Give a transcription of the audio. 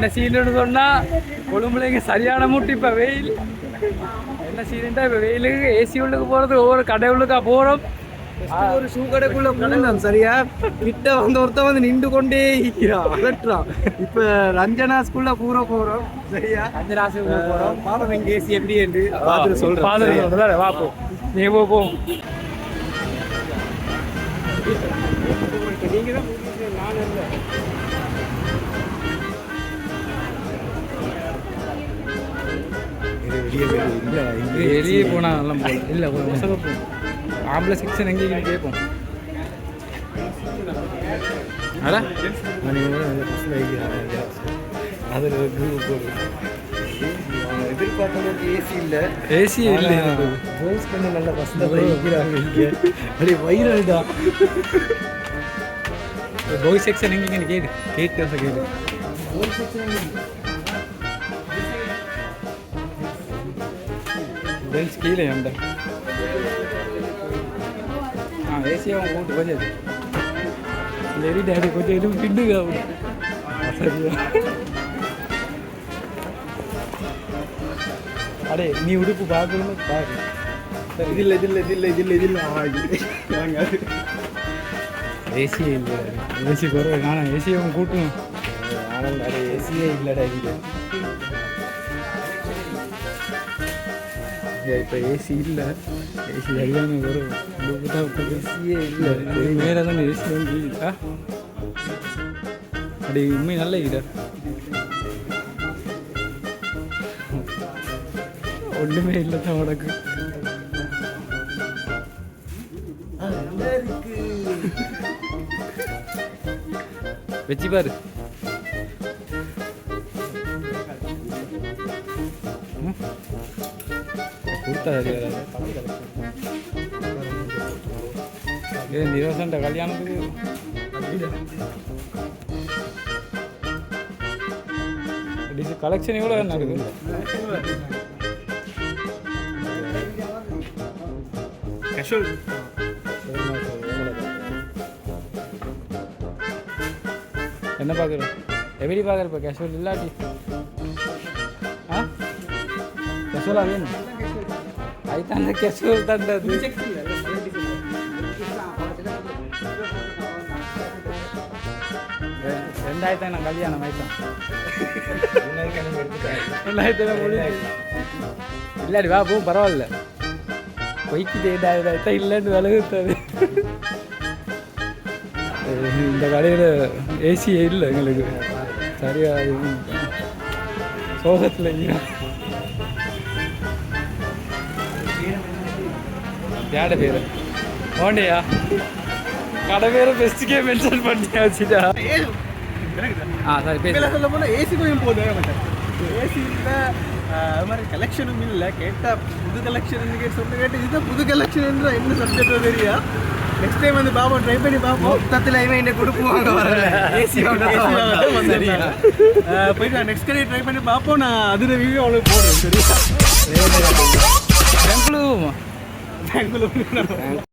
என்ன சீனுன்னு சொன்னால் கொழும்புல இங்கே சரியான மூட்டு இப்போ வெயில் என்ன சீனுண்டா இப்போ வெயிலுக்கு ஏசி உள்ளுக்கு போகிறது ஒவ்வொரு கடை உள்ளுக்கா போகிறோம் ஒரு ஷூ கடைக்குள்ள போனோம் சரியா கிட்ட வந்து ஒருத்தன் வந்து நின்று கொண்டே அகட்டுறான் இப்ப ரஞ்சனா ஸ்கூல்ல பூரா போறோம் சரியா ரஞ்சனா ஸ்கூல்ல போறோம் பாப்போம் இங்க ஏசி எப்படி என்று பாத்துட்டு சொல்றேன் வாப்போம் நீ போ நீங்க தான் நான் இல்லை வெளியே போனா நல்லா இல்லை ஒசக போகும் ஆம்பளை செக்ஷன் எங்கேயும் கேட்போம் அடா அதில் எதிர்பார்த்த ஏசி இல்லை ஏசி இல்லை கேர்ள்ஸ் கொஞ்சம் நல்ல பஸ்ஸில் வைக்கிறாங்க இங்கே அப்படியே வயிறாயிட்டா பாய் செக்ஷன் எங்கேயும் கேடு கேட்டு கேடு பாய் செக்ஷன் பெஞ்ச் கீழே உண்ட ஏசியாக கூப்பிட்டு கொஞ்சம் லெரி டேடி கொஞ்சம் எதுவும் பின்னுங்க சரியா அடே நீ உடுப்பு பார்க்கணும்னு பாரு இதில் ஏசியே இல்லை ஏசி குறைவு நானும் ஏசியை கூட்டணும் ஆனால் அடே ஏசியே இல்லைடா இங்கே இப்போ ஏசி இல்லை ஏசி சரியான வரும் ஏசியே இல்லை மேலே தான் ஏசி வந்து இருக்கா அப்படி உண்மை நல்ல இடா ஒன்றுமே இல்லை தான் உனக்கு வச்சு பாரு நிரோசன்ட கல்யாணத்துக்கு கலெக்ஷன் எவ்வளோ நடக்குது என்ன பார்க்குற எப்படி பார்க்குற இப்போ கேஷுவல் இல்லாட்டி ஆ கேஷுவலாக வேணும் అయితే அந்த கேஷுவல் தண்டது ரெண்டாயிரத்தி நான் கல்யாணம் ஆயிட்டேன் இல்லாடி வா போ பரவாயில்ல பொய்க்கு ரெண்டாயிரத்தி இல்லைன்னு விலகுத்தாது இந்த கடையில் ஏசியே இல்லை எங்களுக்கு சரியா சோகத்தில் இல்லை யாட பேர் ஓண்டையா கடை பேரை பெஸ்ட்டுக்கே மென்ஷன் பண்ணியாச்சுடா சரி பேச சொல்ல போனால் ஏசி கொஞ்சம் போதும் ஏசி இல்லை அது மாதிரி கலெக்ஷனும் இல்லை கேட்டால் புது கலெக்ஷன் கேட்டு கேட்டு இதுதான் புது கலெக்ஷன் என்ன சப்ஜெக்ட் தெரியா நெக்ஸ்ட் டைம் வந்து பார்ப்போம் ட்ரை பண்ணி பார்ப்போம் மொத்தத்தில் என்ன கொடுக்குவாங்க வரல ஏசி போயிட்டு நெக்ஸ்ட் கடை ட்ரை பண்ணி பார்ப்போம் நான் அதில் ரிவ்யூ அவ்வளோ போடுறேன் சரியா பெங்களூர்